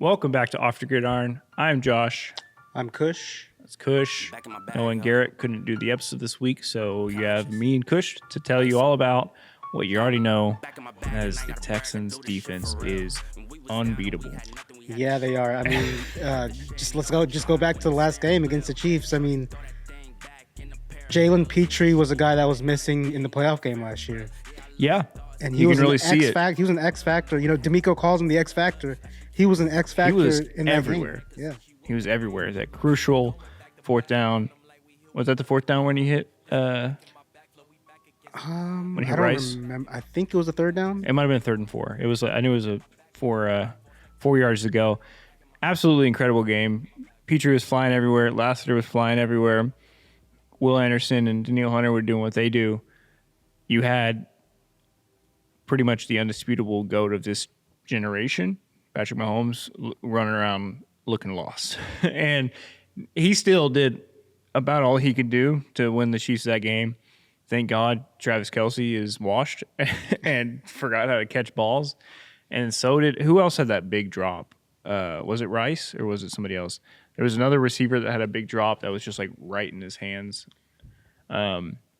Welcome back to Off the Gridiron. I'm Josh. I'm Kush. That's Kush. Noah and Garrett couldn't do the episode this week, so you have me and Kush to tell you all about what you already know, and that is the Texans' defense is unbeatable. Yeah, they are. I mean, let's go back to the last game against the Chiefs. I mean, Jalen Petrie was a guy that was missing in the playoff game last year. Yeah, and you can really see it. He was an X factor. You know, D'Amico calls him the X factor. He was an X factor. He was in everywhere. That game. Yeah, he was everywhere. That crucial fourth down. Was that the fourth down when he hit? When he hit Rice? Remember. I think it was the third down. It might have been 3rd and 4. It was. I knew it was four yards to go. Absolutely incredible game. Petrie was flying everywhere. Lassiter was flying everywhere. Will Anderson and Daniil Hunter were doing what they do. You had pretty much the undisputable GOAT of this generation, Patrick Mahomes, running around looking lost. And he still did about all he could do to win the Chiefs that game. Thank God Travis Kelce is washed and forgot how to catch balls. And so did – who else had that big drop? Was it Rice or was it somebody else? There was another receiver that had a big drop that was just like right in his hands.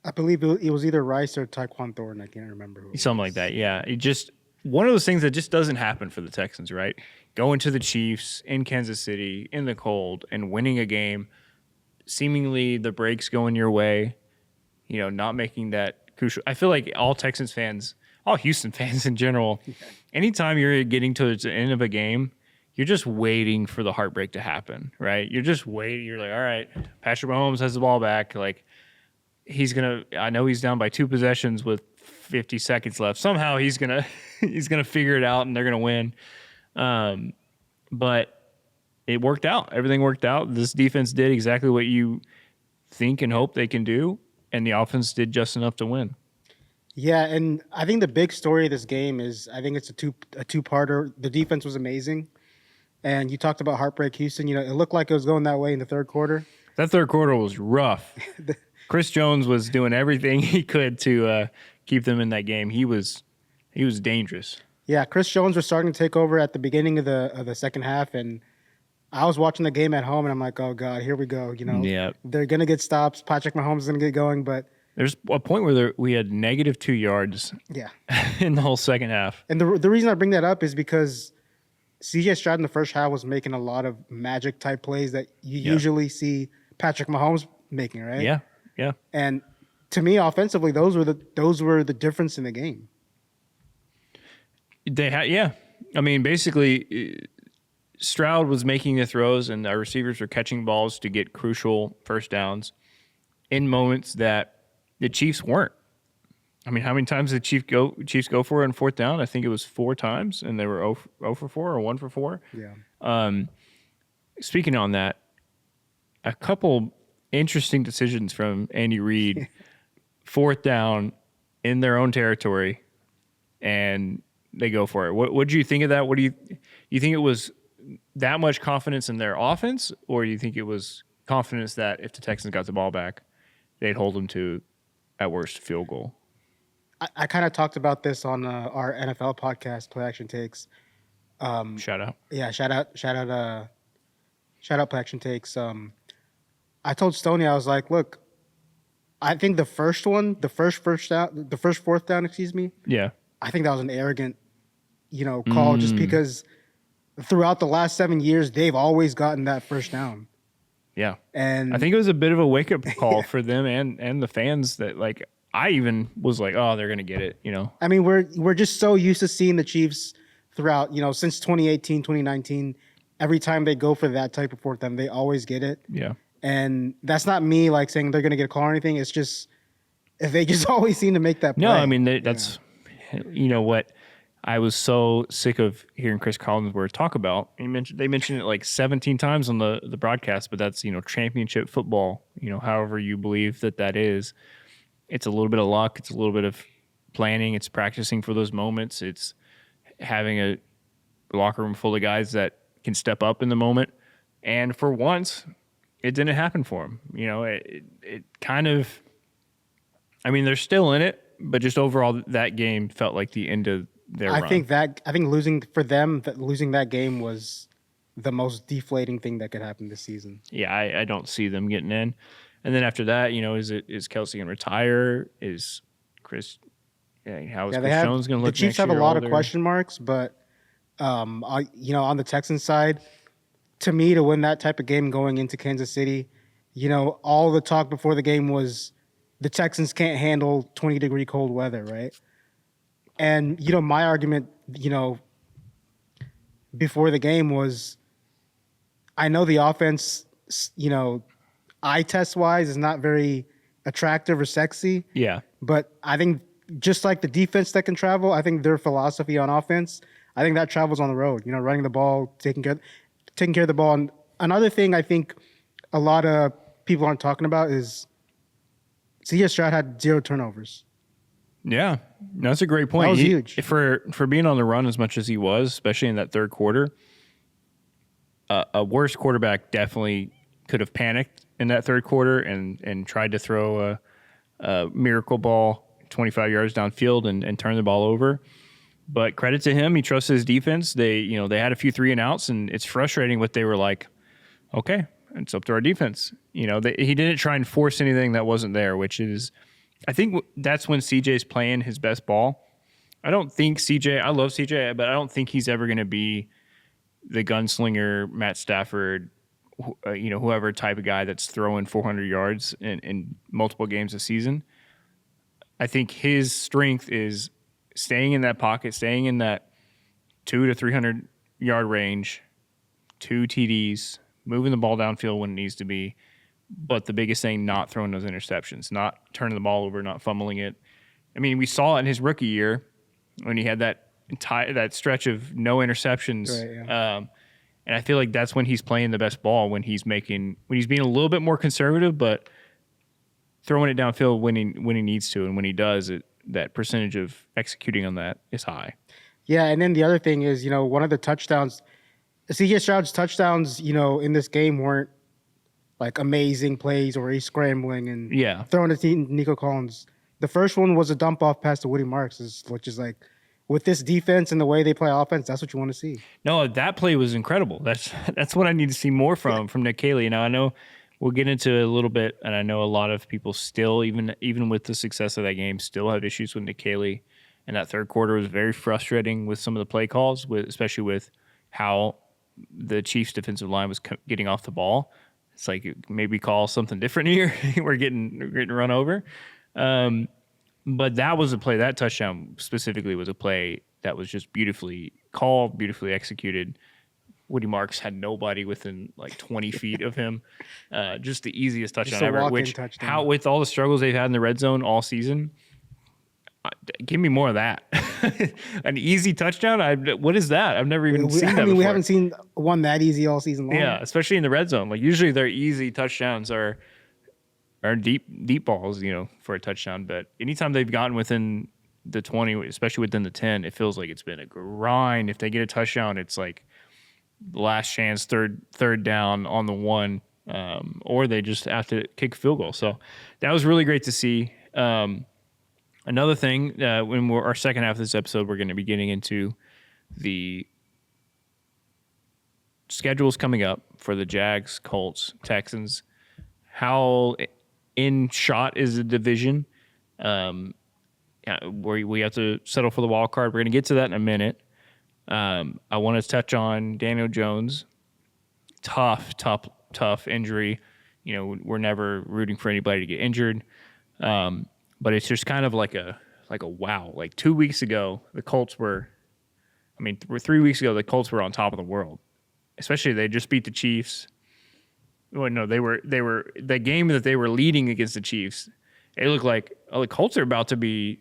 I believe it was either Rice or Tyquan Thornton. I can't remember who. Something like that, yeah. It just one of those things that just doesn't happen for the Texans, right? Going to the Chiefs in Kansas City in the cold and winning a game, seemingly the breaks going your way, you know, not making that crucial. I feel like all Texans fans, all Houston fans in general, anytime you're getting to the end of a game, you're just waiting for the heartbreak to happen, right? You're just waiting. You're like, all right, Patrick Mahomes has the ball back. Like, I know he's down by 2 possessions with 50 seconds left. Somehow he's gonna figure it out and they're gonna win. But it worked out. Everything worked out. This defense did exactly what you think and hope they can do, and the offense did just enough to win. Yeah, and I think the big story of this game is I think it's a two-parter. The defense was amazing. And you talked about Heartbreak Houston. You know, it looked like it was going that way in the third quarter. That third quarter was rough. Chris Jones was doing everything he could to keep them in that game. He was dangerous. Yeah, Chris Jones was starting to take over at the beginning of the second half, and I was watching the game at home, and I'm like, oh God, here we go. You know, they're gonna get stops. Patrick Mahomes is gonna get going, but there's a point where we had negative 2 yards. Yeah, in the whole second half. And the reason I bring that up is because C.J. Stroud in the first half was making a lot of magic type plays that you usually see Patrick Mahomes making, right? Yeah, yeah. And to me, offensively, those were the difference in the game. They had, yeah. I mean, basically, Stroud was making the throws, and our receivers were catching balls to get crucial first downs in moments that the Chiefs weren't. I mean, how many times did Chiefs go for it on fourth down? I think it was 4 times, and they were 0 for 4 or 1 for 4. Yeah. Speaking on that, a couple interesting decisions from Andy Reid. 4th down in their own territory, and they go for it. What do you think of that? What do you think it was that much confidence in their offense, or do you think it was confidence that if the Texans got the ball back, they'd hold them to, at worst, field goal? I kind of talked about this on our NFL podcast, Play Action Takes. Shout out. Yeah, shout out, Play Action Takes. I told Stoney, I was like, look, I think the first 4th down, excuse me. Yeah. I think that was an arrogant, call just because throughout the last 7 years, they've always gotten that first down. Yeah. And I think it was a bit of a wake-up call for them and the fans that, like, I even was like, oh, they're going to get it, I mean, we're just so used to seeing the Chiefs throughout, since 2018, 2019, every time they go for that type of 4th down, they always get it. Yeah. And that's not me, like, saying they're going to get a call or anything. It's just they just always seem to make that play. No, I mean, that's, what I was so sick of hearing Chris Collinsworth talk about. They mentioned it like 17 times on the broadcast, but that's, championship football, however you believe that is. It's a little bit of luck. It's a little bit of planning. It's practicing for those moments. It's having a locker room full of guys that can step up in the moment. And for once, it didn't happen for them. It kind of, I mean, they're still in it, but just overall, that game felt like the end of their run. I think losing that game was the most deflating thing that could happen this season. Yeah, I don't see them getting in. And then after that, is Kelsey going to retire? Is Chris? Yeah, how is Chris Jones going to The look? Chiefs next have a year lot older? of question marks, but on the Texans side, to me, to win that type of game going into Kansas City, all the talk before the game was the Texans can't handle 20-degree cold weather, right? And my argument, before the game was, I know the offense, eye test wise is not very attractive or sexy. Yeah. But I think just like the defense that can travel, I think their philosophy on offense, I think that travels on the road. Running the ball, taking care of the ball. And another thing I think a lot of people aren't talking about is C.J. Stroud had 0 turnovers. Yeah, no, that's a great point. That was huge. For being on the run as much as he was, especially in that third quarter. A worse quarterback definitely could have panicked in that third quarter and tried to throw a miracle ball 25 yards downfield and turn the ball over. But credit to him, he trusts his defense. They had a few 3-and-outs, and it's frustrating what they were like. Okay, it's up to our defense. He didn't try and force anything that wasn't there, which is, I think that's when CJ's playing his best ball. I don't think CJ. I love CJ, but I don't think he's ever going to be the gunslinger, Matt Stafford, whoever type of guy that's throwing 400 yards in multiple games a season. I think his strength is staying in that pocket, staying in that 200 to 300 yard range, 2 TDs, moving the ball downfield when it needs to be. But the biggest thing, not throwing those interceptions, not turning the ball over, not fumbling it. I mean, we saw it in his rookie year when he had that stretch of no interceptions. Right, yeah. And I feel like that's when he's playing the best ball, when he's being a little bit more conservative, but throwing it downfield when he needs to, and when he does, that percentage of executing on that is high. Yeah, and then the other thing is, one of the touchdowns, C.J. Stroud's touchdowns, in this game weren't like amazing plays or he's scrambling and throwing it to Nico Collins. The first one was a dump off pass to Woody Marks, which is like, with this defense and the way they play offense, that's what you want to see. No, that play was incredible. That's what I need to see more from Nick Caley. Now, I know we'll get into it a little bit, and I know a lot of people still, even with the success of that game, still have issues with Nick Caley. And that third quarter was very frustrating with some of the play calls, especially with how the Chiefs' defensive line was getting off the ball. It's like, maybe call something different here. We're getting run over. But that was a play. That touchdown specifically was a play that was just beautifully called, beautifully executed. Woody Marks had nobody within like 20 feet of him. Just the easiest touchdown ever. With all the struggles they've had in the red zone all season, give me more of that. An easy touchdown? What is that? I've never even seen that before. We haven't seen one that easy all season long. Yeah, especially in the red zone. Like, usually their easy touchdowns are deep balls, for a touchdown. But anytime they've gotten within the 20, especially within the 10, it feels like it's been a grind. If they get a touchdown, it's like last chance, third down on the 1, or they just have to kick a field goal. So that was really great to see. Another thing, when our second half of this episode, we're going to be getting into the schedules coming up for the Jags, Colts, Texans. How in shot is the division? Where we have to settle for the wild card. We're going to get to that in a minute. I want to touch on Daniel Jones. Tough injury. We're never rooting for anybody to get injured. But it's just kind of like a wow. Like 2 weeks ago, the Colts were, 3 weeks ago, the Colts were on top of the world. Especially they just beat the Chiefs. Well, no, they were the game that they were leading against the Chiefs. It looked like the Colts are about to be,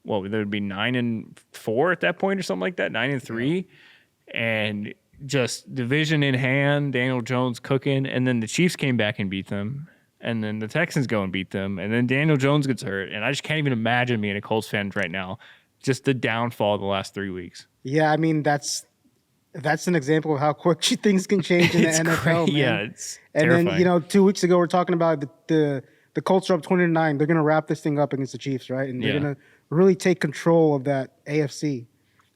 they would be 9-4 at that point or something like that, 9-3, and just division in hand. Daniel Jones cooking, and then the Chiefs came back and beat them. And then the Texans go and beat them. And then Daniel Jones gets hurt. And I just can't even imagine being a Colts fan right now. Just the downfall of the last 3 weeks. Yeah, that's an example of how quick things can change in the NFL, man. Yeah, it's terrifying. And then, 2 weeks ago, we're talking about the Colts are up 20-9. They're going to wrap this thing up against the Chiefs, right? And they're going to really take control of that AFC.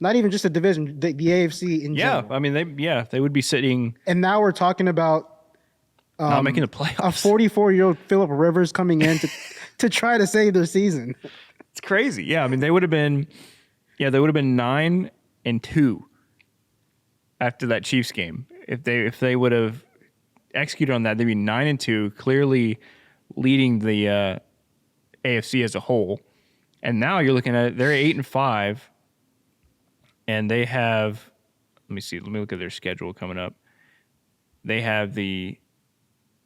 Not even just a division, the AFC in general. Yeah, I mean, they would be sitting. And now we're talking about not making the playoffs. A 44-year-old Phillip Rivers coming in to try to save their season. It's crazy. Yeah, I mean, they would have been 9-2 after that Chiefs game. If they would have executed on that, they'd be 9-2, clearly leading the AFC as a whole. And now you're looking at they're 8-5, and they have. Let me see. Let me look at their schedule coming up. They have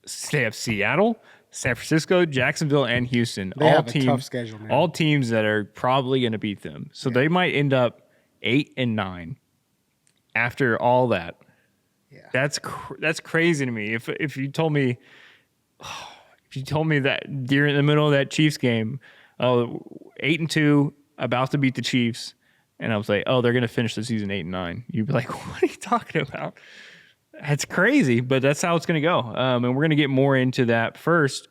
Seattle, San Francisco, Jacksonville, and Houston. They have a tough schedule, man. All teams that are probably going to beat them. So they might end up 8-9 after all that. Yeah, that's crazy to me. If you told me that during the middle of that Chiefs game, 8-2, about to beat the Chiefs, and I was like, oh, they're going to finish the season 8-9. You'd be like, what are you talking about? That's crazy, but that's how it's going to go. And we're going to get more into that. First,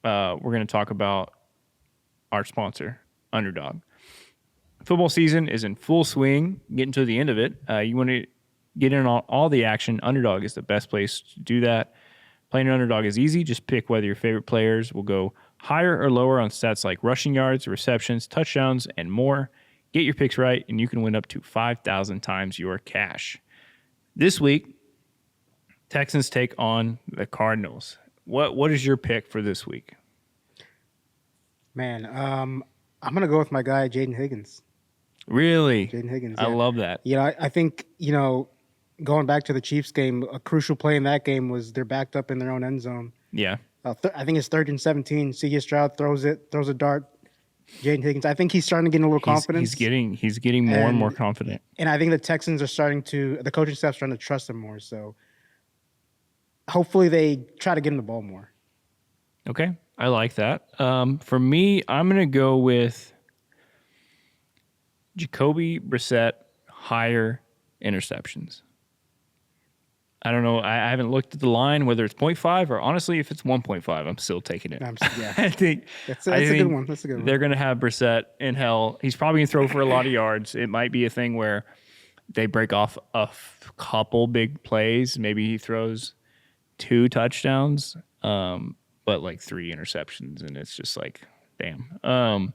we're going to talk about our sponsor, Underdog. Football season is in full swing, getting to the end of it. You want to get in on all the action. Underdog is the best place to do that. Playing Underdog is easy. Just pick whether your favorite players will go higher or lower on stats like rushing yards, receptions, touchdowns, and more. Get your picks right, and you can win up to 5,000 times your cash. This week, Texans take on the Cardinals. What is your pick for this week? Man, I'm going to go with my guy, Jaden Higgins. Really? Jaden Higgins. I love that. I think, going back to the Chiefs game, a crucial play in that game was they're backed up in their own end zone. Yeah. I think it's 3rd and 17. C.J. Stroud throws a dart. Jaden Higgins, I think he's starting to get a little confidence. He's getting more and more confident. And I think the Texans are the coaching staff's starting to trust him more. So hopefully they try to get him the ball more. Okay. I like that. For me, I'm going to go with Jacoby Brissett, higher interceptions. I don't know. I haven't looked at the line, whether it's 0.5 or honestly, if it's 1.5, I'm still taking it. Yeah. I think that's a good one. That's a good one. They're going to have Brissett in hell. He's probably going to throw for a lot of yards. It might be a thing where they break off a couple big plays. Maybe he throws 2 touchdowns, but like 3 interceptions, and it's just like, damn.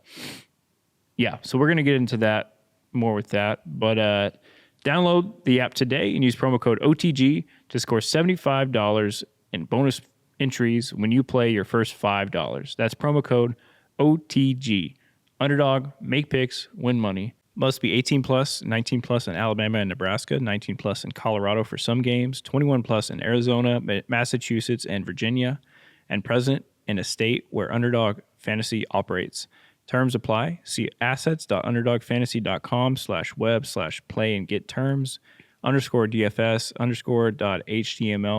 Yeah, so we're going to get into that more with that, but download the app today and use promo code OTG to score $75 in bonus entries when you play your first $5. That's promo code OTG. Underdog, make picks, win money. Must be 18 plus, 19 plus in Alabama and Nebraska, 19 plus in Colorado for some games, 21 plus in Arizona, Massachusetts, and Virginia, and present in a state where Underdog Fantasy operates. Terms apply. See assets.underdogfantasy.com/web/play and get terms, _DFS_.html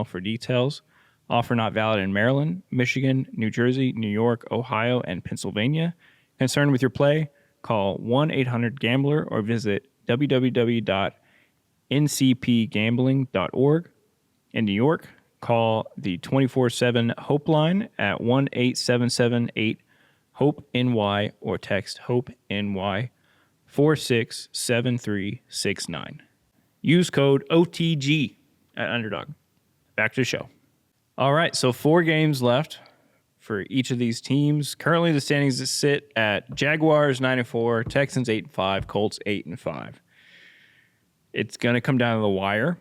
for details. Offer not valid in Maryland, Michigan, New Jersey, New York, Ohio, and Pennsylvania. Concerned with your play? Call 1-800-GAMBLER or visit www.ncpgambling.org. In New York, call the 24/7 Hope line at 1-877-8-HOPE-NY or text HOPE-NY 467369. Use code OTG at Underdog. Back to the show. All right, so 4 games left for each of these teams. Currently, the standings sit at Jaguars 9-4, Texans 8-5, Colts 8-5. It's going to come down to the wire.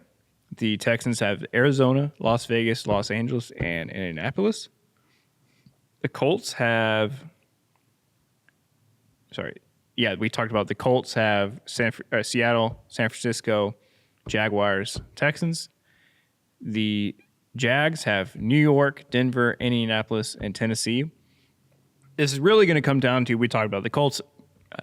The Texans have Arizona, Las Vegas, Los Angeles, and Indianapolis. The Colts have... we talked about the Colts have Seattle, San Francisco, Jaguars, Texans. The Jags have New York, Denver, Indianapolis, and Tennessee. This is really going to come down to, we talked about the Colts,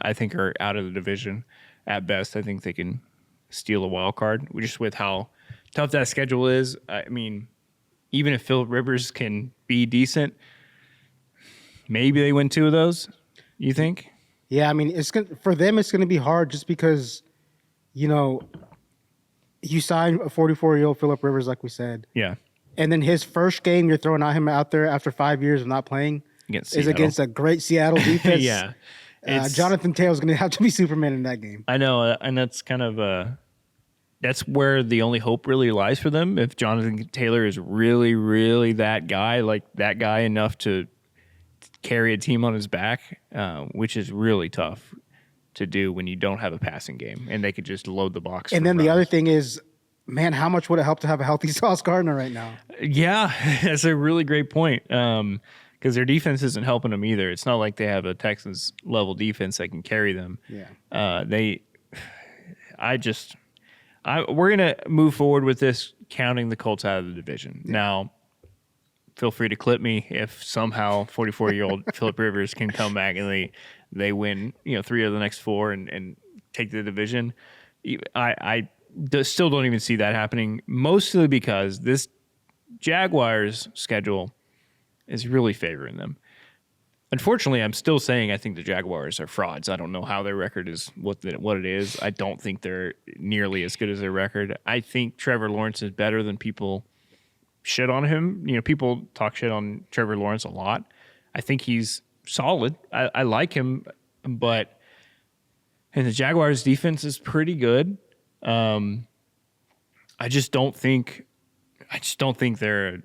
I think, are out of the division at best. I think they can steal a wild card, just with how tough that schedule is. I mean, even if Phillip Rivers can be decent, maybe they win 2 of those, you think? Yeah, I mean, for them, it's going to be hard just because, you sign a 44-year-old Phillip Rivers, like we said. Yeah. And then his first game, you're throwing him out there after 5 years of not playing, against is against a great Seattle defense. Yeah. Jonathan Taylor's going to have to be Superman in that game. I know, and that's kind of that's where the only hope really lies for them. If Jonathan Taylor is really, really that guy, like that guy enough to carry a team on his back, which is really tough to do when you don't have a passing game, and they could just load the box. And then the other thing is, man, how much would it help to have a healthy Sauce Gardner right now? Yeah, that's a really great point. Because their defense isn't helping them either. It's not like they have a Texans level defense that can carry them. Yeah. We're gonna move forward with this, counting the Colts out of the division. Yeah. Now, feel free to clip me if somehow 44-year-old Phillip Rivers can come back and they win, 3 of the next 4 and take the division. I still don't even see that happening, mostly because this Jaguars schedule is really favoring them. Unfortunately, I'm still saying I think the Jaguars are frauds. I don't know how their record is what it is. I don't think they're nearly as good as their record. I think Trevor Lawrence is better than people shit on him. People talk shit on Trevor Lawrence a lot. I think he's solid. I like him, and the Jaguars defense is pretty good. I just don't think they're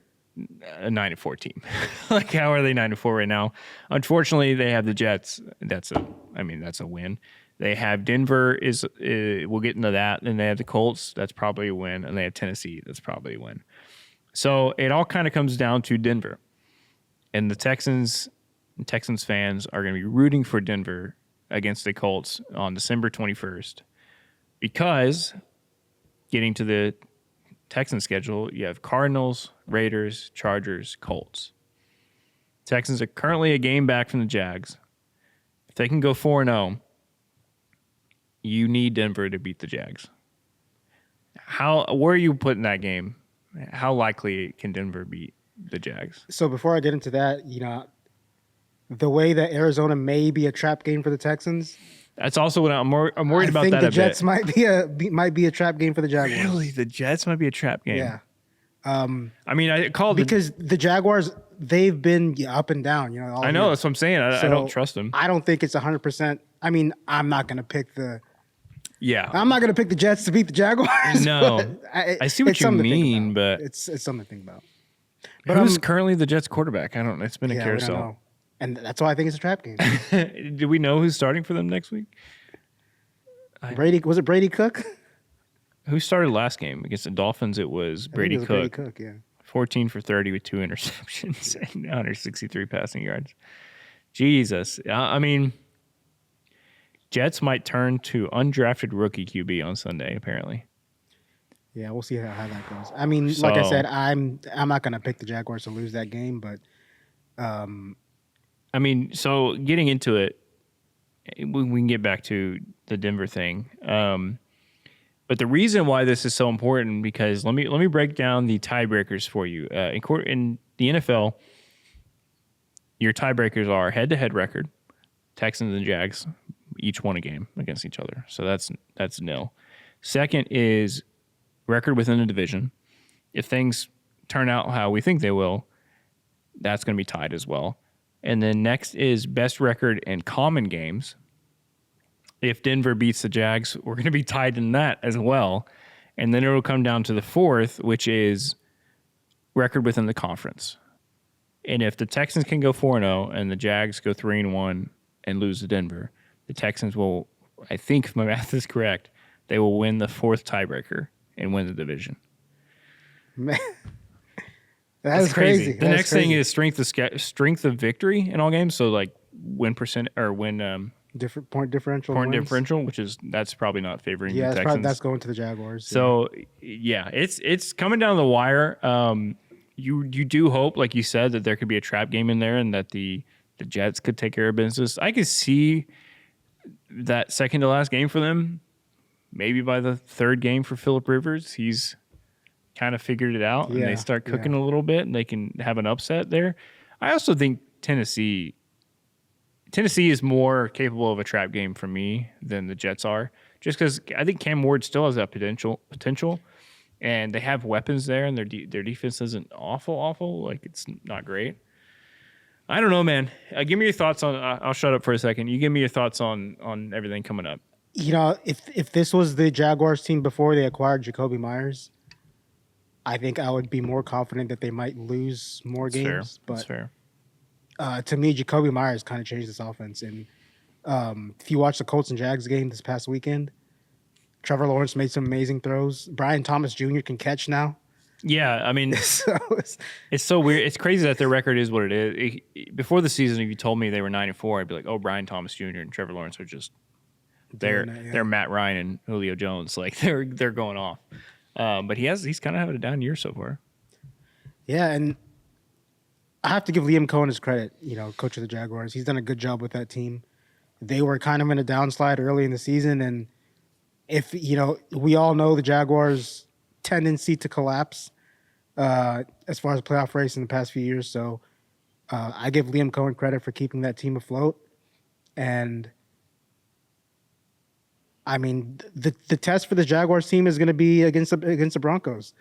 a 9-4 team. Like, how are they 9-4 right now? Unfortunately, they have the Jets. That's a win. They have Denver we'll get into that. And they have the Colts. That's probably a win. And they have Tennessee. That's probably a win. So it all kind of comes down to Denver. And the Texans fans are going to be rooting for Denver against the Colts on December 21st, because getting to the Texans schedule, you have Cardinals, Raiders, Chargers, Colts. Texans are currently a game back from the Jags. If they can go 4-0, you need Denver to beat the Jags. Where are you putting that game? How likely can Denver beat the Jags? So before I get into that, the way that Arizona may be a trap game for the Texans. That's also what I'm worried about. I think the Jets might be a trap game for the Jaguars. Really, the Jets might be a trap game. Yeah. I called because the Jaguars, they've been up and down. I know, that's what I'm saying. I don't trust them. I don't think it's 100%. I'm not going to pick the. Yeah. I'm not going to pick the Jets to beat the Jaguars. No, I see what you mean, but it's something to think about. But who's currently the Jets quarterback? I don't know. It's been a carousel. And that's why I think it's a trap game. Do we know who's starting for them next week? Was it Brady Cook? Who started last game against the Dolphins? It was Brady Cook. Brady Cook, yeah. 14 for 30 with 2 interceptions and 163 passing yards. Jesus. Jets might turn to undrafted rookie QB on Sunday, apparently. Yeah, we'll see how that goes. Like I said, I'm not going to pick the Jaguars to lose that game, but so getting into it, we can get back to the Denver thing. But the reason why this is so important, because let me break down the tiebreakers for you. In the NFL, your tiebreakers are head-to-head record. Texans and Jags each won a game against each other, so that's nil. Second is record within the division. If things turn out how we think they will, that's going to be tied as well. And then next is best record in common games. If Denver beats the Jags, we're going to be tied in that as well. And then it will come down to the fourth, which is record within the conference. And if the Texans can go 4-0 and the Jags go 3-1 and lose to Denver, the Texans will, I think if my math is correct, they will win the fourth tiebreaker and win the division. Man. That's crazy. The next thing is strength of victory in all games. So like win percent or win different point differential. Which that's probably not favoring the Texans. That's going to the Jaguars. So yeah, it's coming down the wire. You do hope, like you said, that there could be a trap game in there and that the Jets could take care of business. I could see that second to last game for them. Maybe by the third game for Phillip Rivers, he's kind of figured it out and they start cooking a little bit and they can have an upset there. I also think Tennessee is more capable of a trap game for me than the Jets are, just because I think Cam Ward still has that potential, and they have weapons there, and their defense isn't awful. Like, it's not great. I don't know, man. Give me your thoughts on. I'll shut up for a second. You give me your thoughts on everything coming up. If this was the Jaguars team before they acquired Jacoby Myers, I think I would be more confident that they might lose more games. That's fair. To me, Jacoby Myers kind of changed this offense. And if you watch the Colts and Jags game this past weekend, Trevor Lawrence made some amazing throws. Brian Thomas Jr. can catch now. Yeah, I mean, it's so weird. It's crazy that their record is what it is. Before the season, if you told me they were 9-4, I'd be like, oh, Brian Thomas Jr. and Trevor Lawrence are just they're Matt Ryan and Julio Jones. Like they're going off. But he's kind of having a down year so far. Yeah, and I have to give Liam Cohen his credit. Coach of the Jaguars, he's done a good job with that team. They were kind of in a downslide early in the season, and if we all know the Jaguars' tendency to collapse as far as playoff race in the past few years. So I give Liam Cohen credit for keeping that team afloat. And I mean, the test for the Jaguars team is going to be against the Broncos.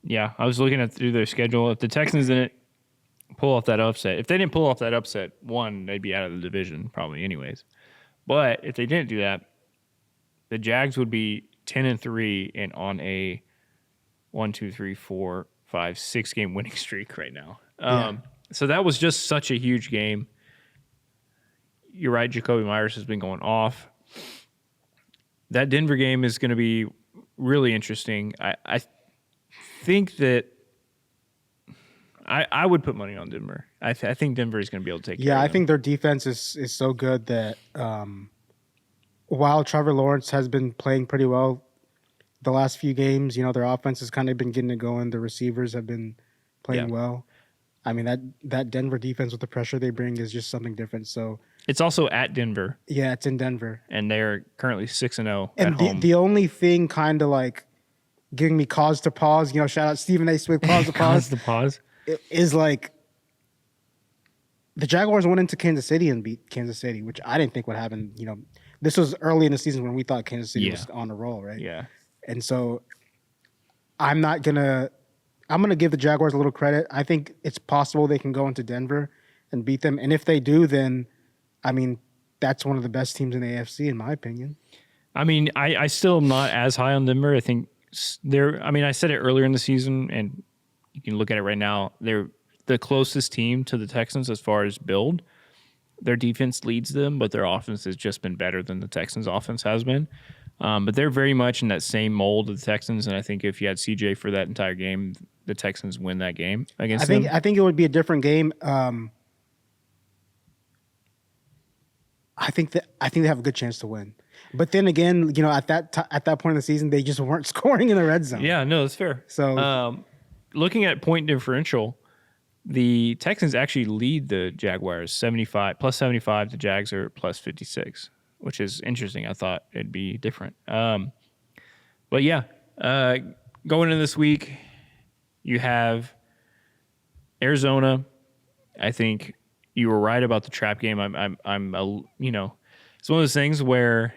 Yeah, I was looking through their schedule. If the Texans didn't pull off that upset, they'd be out of the division probably anyways. But if they didn't do that, the Jags would be 10-3 and on a 6-game winning streak right now. So that was just such a huge game. You're right, Jacoby Myers has been going off. That Denver game is going to be really interesting. I think that I would put money on Denver. I think Denver is going to be able to take care of them. I think their defense is so good that while Trevor Lawrence has been playing pretty well the last few games, their offense has kind of been getting it going. The receivers have been playing well. I mean, that Denver defense with the pressure they bring is just something different. So it's also at Denver. Yeah, it's in Denver. And they're currently 6-0 at home. The only thing kind of like giving me cause to pause, shout out Stephen A. Smith, cause to pause. Cause to pause. Is like the Jaguars went into Kansas City and beat Kansas City, which I didn't think would happen. This was early in the season when we thought Kansas City was on a roll, right? Yeah. And so I'm gonna give the Jaguars a little credit. I think it's possible they can go into Denver and beat them. And if they do, then I mean, that's one of the best teams in the AFC, in my opinion. I mean, I still am not as high on Denver. I think I said it earlier in the season, and you can look at it right now. They're the closest team to the Texans as far as build. Their defense leads them, but their offense has just been better than the Texans' offense has been. But they're very much in that same mold of the Texans, and I think if you had CJ for that entire game, the Texans win that game against them. I think it would be a different game. I think they have a good chance to win. But then again, at that point in the season, they just weren't scoring in the red zone. Yeah, no, that's fair. So looking at point differential, the Texans actually lead the Jaguars plus 75. The Jags are plus 56, which is interesting. I thought it'd be different. But yeah, going into this week, you have Arizona. I think you were right about the trap game. It's one of those things where,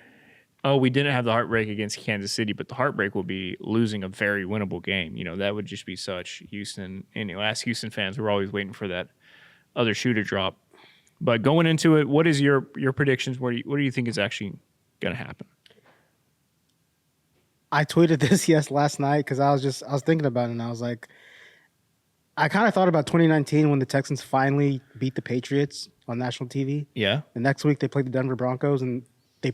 we didn't have the heartbreak against Kansas City, but the heartbreak will be losing a very winnable game. That would just be such Houston. And as Houston fans, we're always waiting for that other shoe to drop. But going into it, what is your predictions? What do you think is actually going to happen? I tweeted this last night because I was thinking about it, and I was like, I kind of thought about 2019 when the Texans finally beat the Patriots on national TV. Yeah. The next week they played the Denver Broncos, and they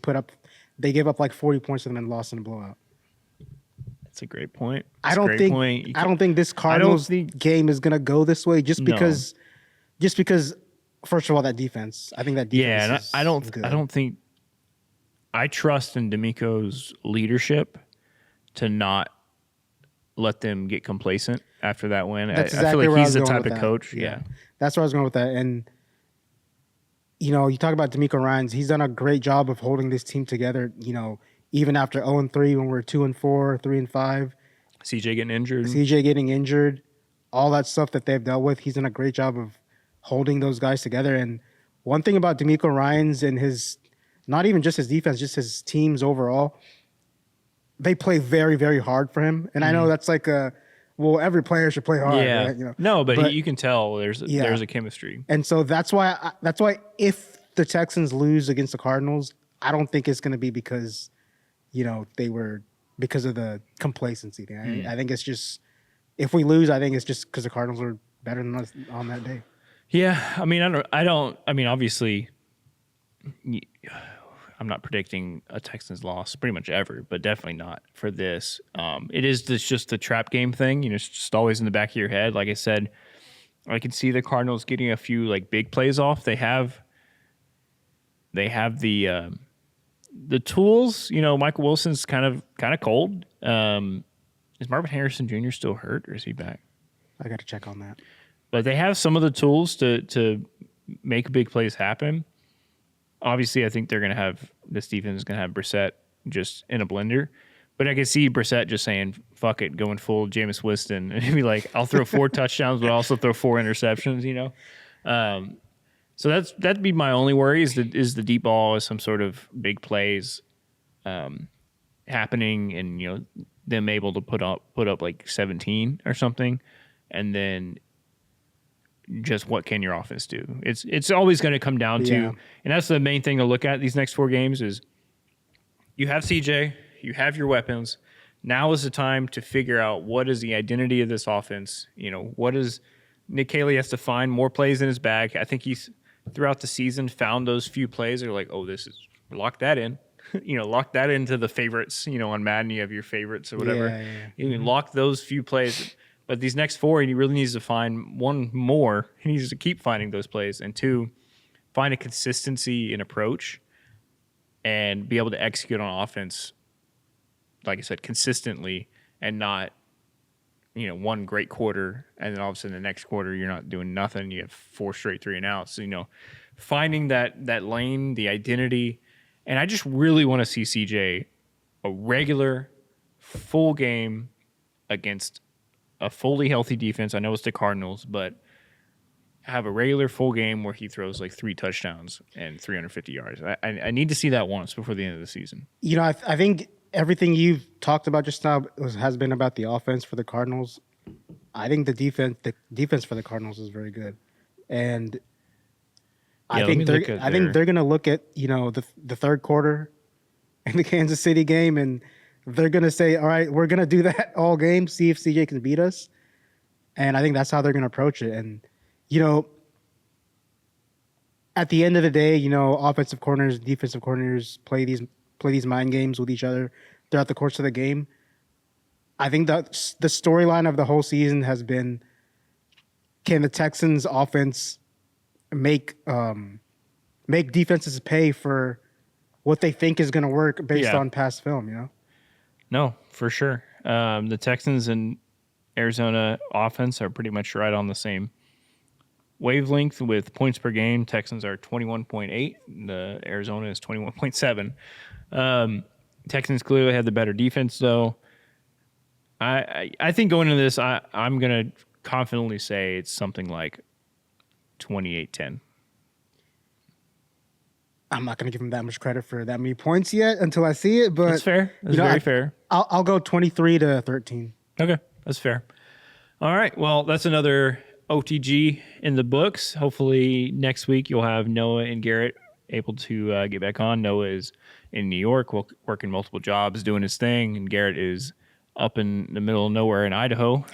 gave up like 40 points to them and lost in a blowout. That's a great point. I don't think this Cardinals game is gonna go this way because first of all, that defense. I think that defense. Yeah, and I don't think I trust in D'Amico's leadership to not let them get complacent after that win. That's I feel like he's the type of coach. Yeah. That's where I was going with that. And you talk about D'Amico Ryans. He's done a great job of holding this team together. Even after 0-3, when we're 2-4, 3-5. CJ getting injured. All that stuff that they've dealt with. He's done a great job of holding those guys together. And one thing about D'Amico Ryans and his, not even just his defense, just his teams overall, they play very, very hard for him. And I know that's like a well, every player should play hard. Yeah. Right? You know? No, but you can tell there's a chemistry. And so that's why if the Texans lose against the Cardinals, I don't think it's going to be because, because of the complacency thing. I think it's just, if we lose, I think it's just because the Cardinals were better than us on that day. Yeah. I mean, obviously, I'm not predicting a Texans loss pretty much ever, but definitely not for this. It is just the trap game thing. It's just always in the back of your head. Like I said, I can see the Cardinals getting a few like big plays off. They have the tools. Michael Wilson's kind of cold. Is Marvin Harrison Jr. still hurt, or is he back? I got to check on that. But they have some of the tools to make big plays happen. Obviously, I think this defense is going to have Brissett just in a blender. But I can see Brissett just saying, fuck it, going full Jameis Winston. And he'd be like, I'll throw 4 touchdowns, but also throw 4 interceptions, So that'd be my only worry is the deep ball, is some sort of big plays happening, and them able to put up like 17 or something, and then just what can your offense do? It's always going to come down to, and that's the main thing to look at these next 4 games is you have CJ, you have your weapons. Now is the time to figure out what is the identity of this offense. What is Nick Caley has to find more plays in his bag. I think he's throughout the season found those few plays that are like, oh, lock that in. Lock that into the favorites. On Madden, you have your favorites or whatever. Yeah. You can lock those few plays. But these next 4, he really needs to find one more. He needs to keep finding those plays. And 2, find a consistency in approach and be able to execute on offense, like I said, consistently, and not, one great quarter and then all of a sudden the next quarter you're not doing nothing. You have 4 straight 3-and-outs. Finding that lane, the identity. And I just really want to see CJ a regular full game against a fully healthy defense. I know it's the Cardinals, but have a regular full game where he throws like 3 touchdowns and 350 yards. I need to see that once before the end of the season. I think everything you've talked about just now has been about the offense for the Cardinals. I think the defense for the Cardinals is very good, and I think they're going to look at the third quarter in the Kansas City game, and they're going to say, all right, we're going to do that all game, see if CJ can beat us. And I think that's how they're going to approach it. And, at the end of the day, offensive corners, defensive corners play these mind games with each other throughout the course of the game. I think that the storyline of the whole season has been, can the Texans offense make defenses pay for what they think is going to work based on past film, No, for sure. The Texans and Arizona offense are pretty much right on the same wavelength with points per game. Texans are 21.8. The Arizona is 21.7. Texans clearly have the better defense, though. I think going into this, I'm going to confidently say it's something like 28-10. I'm not going to give him that much credit for that many points yet until I see it, but that's fair. That's very fair. I'll go 23-13. Okay, that's fair. All right, well, that's another OTG in the books. Hopefully next week you'll have Noah and Garrett able to get back on. Noah is in New York, working multiple jobs, doing his thing, and Garrett is up in the middle of nowhere in Idaho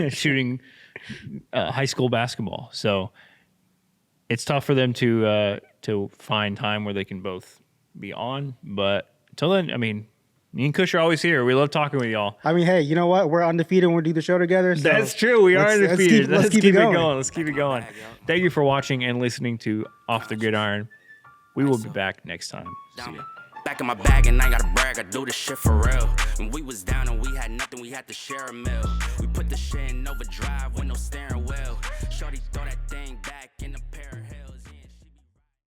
shooting high school basketball. So it's tough for them to find time where they can both be on. But until then, me and Kush are always here. We love talking with y'all. Hey, you know what? We're undefeated when we do the show together. So that's true. We are undefeated. Let's keep it going. Let's keep it going. Thank you for watching and listening to Off the Gridiron. We will be back next time. See ya. Back in my bag and I gotta brag, I do this shit for real. When we was down and we had nothing, we had to share a meal. We put the shit in